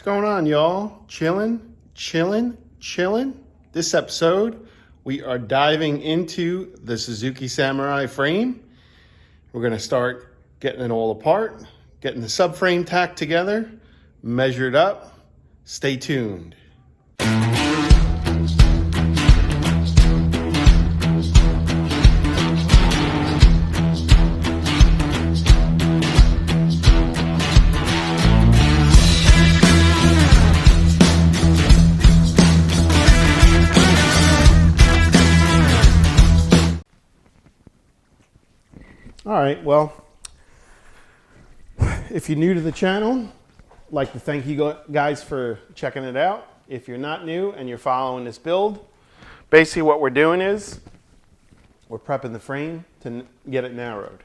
What's going on, y'all? Chilling. This episode, we are diving into the Suzuki Samurai frame. We're gonna start getting it all apart, getting the subframe tacked together, measured up. Stay tuned. All right, well, if you're new to the channel, I'd like to thank you guys for checking it out. If you're not new and you're following this build, basically what we're doing is we're prepping the frame to get it narrowed.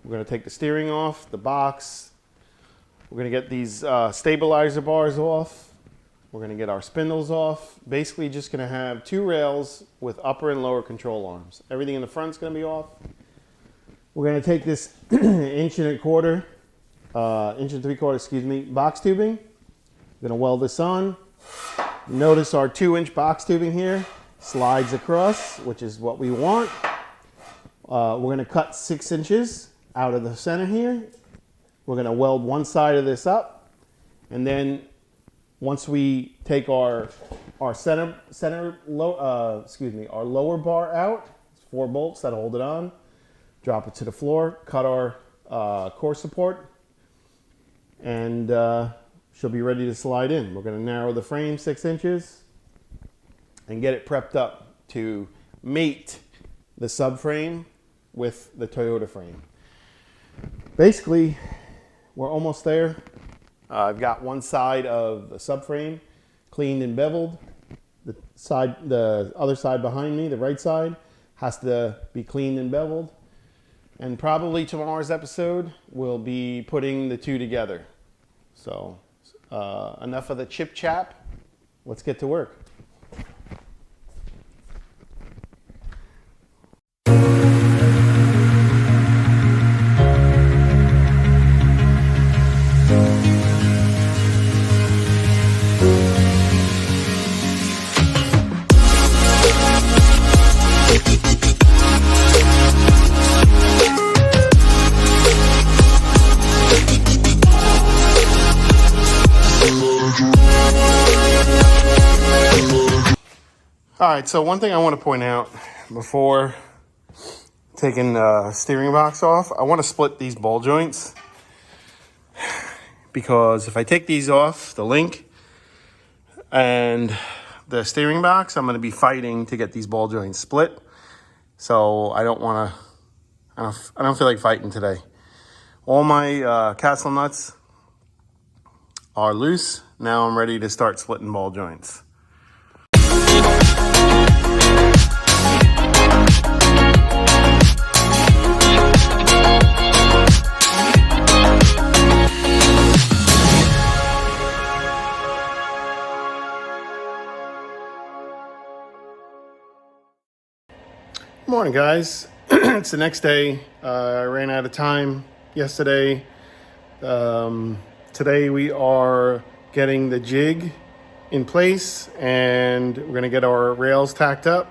We're going to take the steering off, the box. We're going to get these stabilizer bars off. We're going to get our spindles off. Basically just going to have two rails with upper and lower control arms. Everything in the front's going to be off. We're going to take this inch and 3/4 box tubing. We're going to weld this on. Notice our 2-inch box tubing here slides across, which is what we want. We're going to cut 6 inches out of the center here. We're going to weld one side of this up, and then once we take our lower bar out, it's 4 bolts that hold it on. Drop it to the floor, cut our core support, and she'll be ready to slide in. We're going to narrow the frame 6 inches and get it prepped up to mate the subframe with the Toyota frame. Basically, we're almost there. I've got one side of the subframe cleaned and beveled. The other side behind me, the right side, has to be cleaned and beveled. And probably tomorrow's episode, we'll be putting the two together. So enough of the chip chap. Let's get to work. All right, so one thing I want to point out before taking the steering box off, I want to split these ball joints, because if I take these off, the link and the steering box, I'm going to be fighting to get these ball joints split. So I don't feel like fighting today. All my castle nuts are loose. Now I'm ready to start splitting ball joints. Good morning, guys. It's the next day. I ran out of time yesterday. Today we are getting the jig in place, and we're going to get our rails tacked up,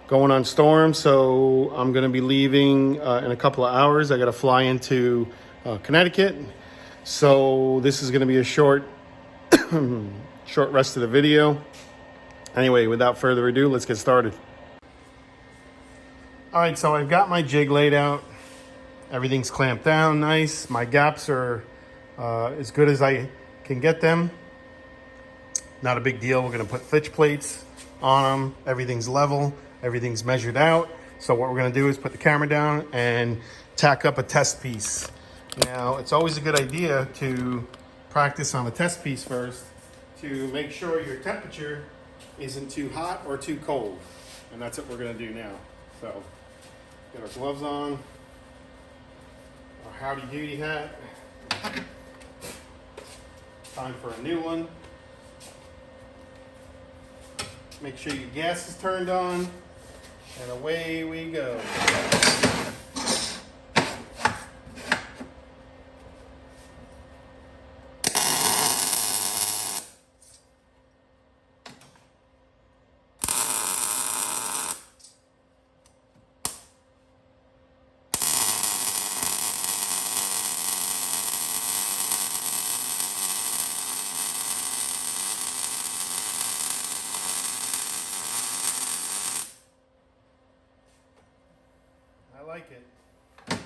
going on storm. So I'm going to be leaving in a couple of hours. I got to fly into Connecticut. So this is going to be a short rest of the video. Anyway, without further ado, let's get started. All right, so I've got my jig laid out. Everything's clamped down nice. My gaps are as good as I can get them. Not a big deal. We're gonna put flitch plates on them. Everything's level, everything's measured out. So what we're gonna do is put the camera down and tack up a test piece. Now, it's always a good idea to practice on a test piece first to make sure your temperature isn't too hot or too cold. And that's what we're gonna do now. So, get our gloves on, our howdy doody hat. Time for a new one. Make sure your gas is turned on, and away we go. it.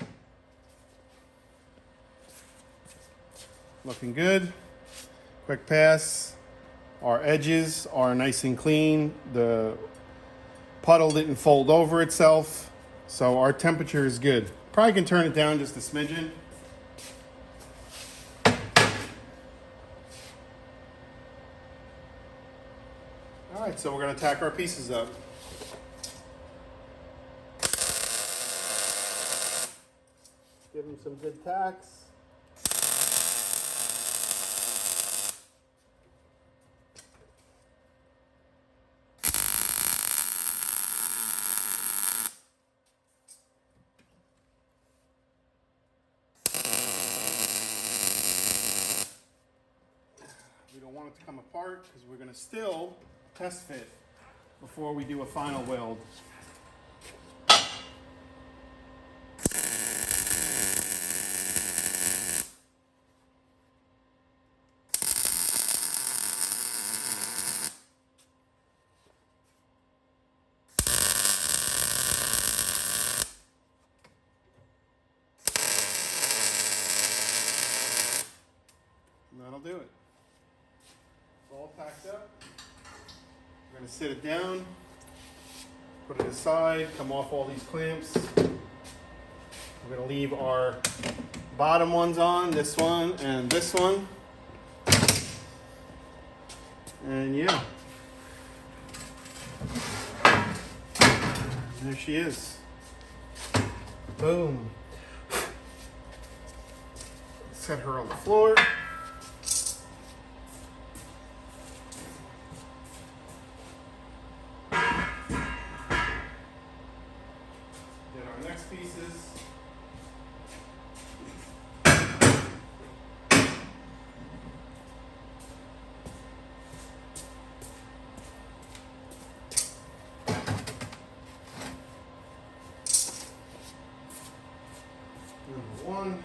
Looking good. Quick pass. Our edges are nice and clean. The puddle didn't fold over itself. So our temperature is good. Probably can turn it down just a smidgen. All right, so we're gonna tack our pieces up. Give them some good tacks. We don't want it to come apart because we're going to still test fit before we do a final weld. And that'll do it. It's all packed up. We're going to sit it down, put it aside, come off all these clamps. We're going to leave our bottom ones on, this one and this one. And yeah. There she is. Boom. Set her on the floor. Next pieces. Number one.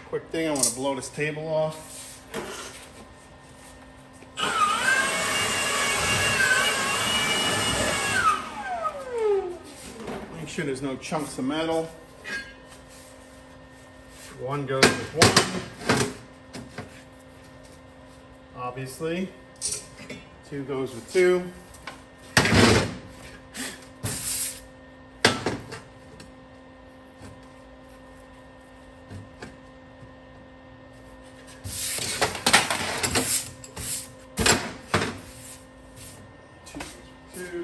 Quick thing, I want to blow this table off. Make sure there's no chunks of metal. One goes with one, obviously. Two goes with two.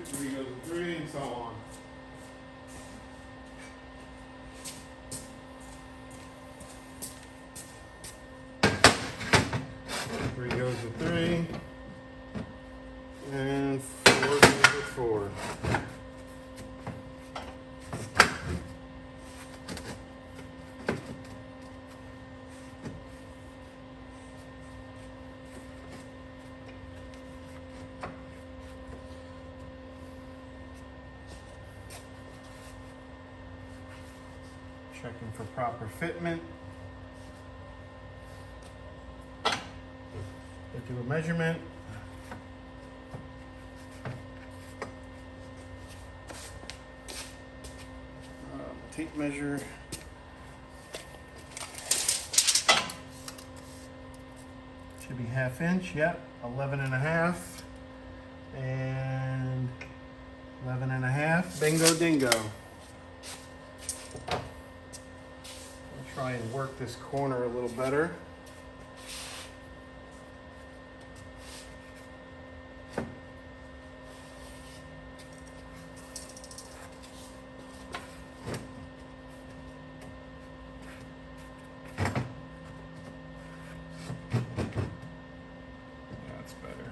Three goes with three, and so on. Three goes with three, and four goes with four. Checking for proper fitment. They do a measurement. Tape measure. Should be 1/2 inch, yep, 11 and a half. And 11 and a half, bingo dingo. Try and work this corner a little better. That's better.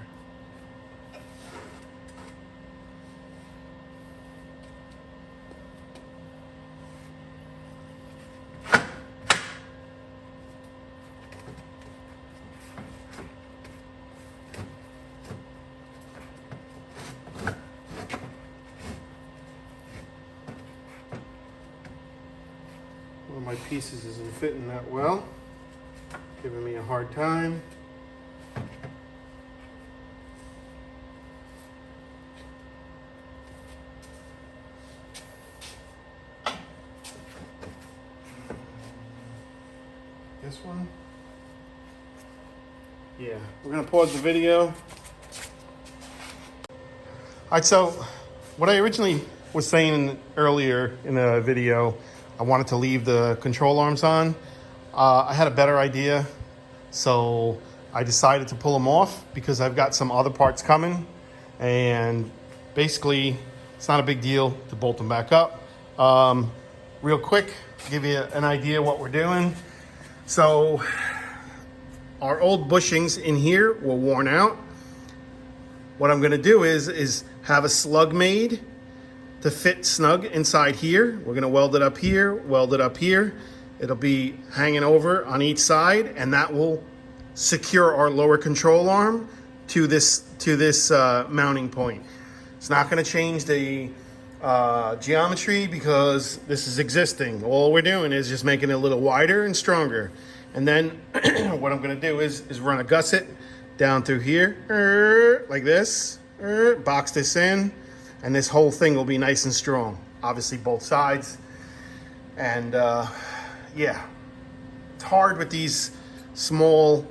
pieces isn't fitting that well. Giving me a hard time. This one? Yeah, we're gonna pause the video. All right, so what I originally was saying earlier in the video, I wanted to leave the control arms on. I had a better idea, so I decided to pull them off because I've got some other parts coming, and basically it's not a big deal to bolt them back up. Real quick, give you an idea what we're doing. So our old bushings in here were worn out. What I'm gonna do is have a slug made to fit snug inside here. We're gonna weld it up here, weld it up here. It'll be hanging over on each side, and that will secure our lower control arm to this mounting point. It's not gonna change the geometry because this is existing. All we're doing is just making it a little wider and stronger. And then what I'm gonna do is run a gusset down through here, like this, box this in, and this whole thing will be nice and strong. Obviously both sides. And yeah, it's hard with these small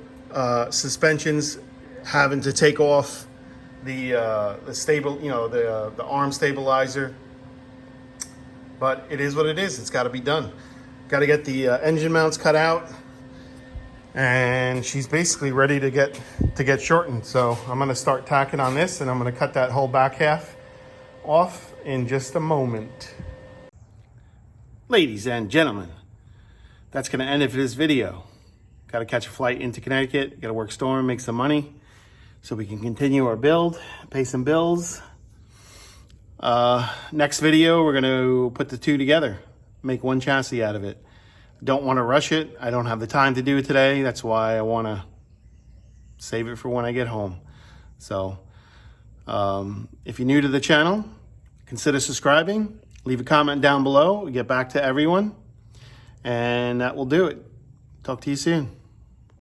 suspensions having to take off the stable, you know, the arm stabilizer. But it is what it is. It's got to be done. Got to get the engine mounts cut out, and she's basically ready to get shortened. So I'm going to start tacking on this, and I'm going to cut that whole back half off in just a moment. Ladies and gentlemen, that's going to end it for this video. Got to catch a flight into Connecticut. Got to work storm, make some money, so we can continue our build, pay some bills. Next video, we're going to put the two together, make one chassis out of it. Don't want to rush it. I don't have the time to do it today. That's why I want to save it for when I get home. So if you're new to the channel, consider subscribing. Leave a comment down below. We get back to everyone. And that will do it. Talk to you soon.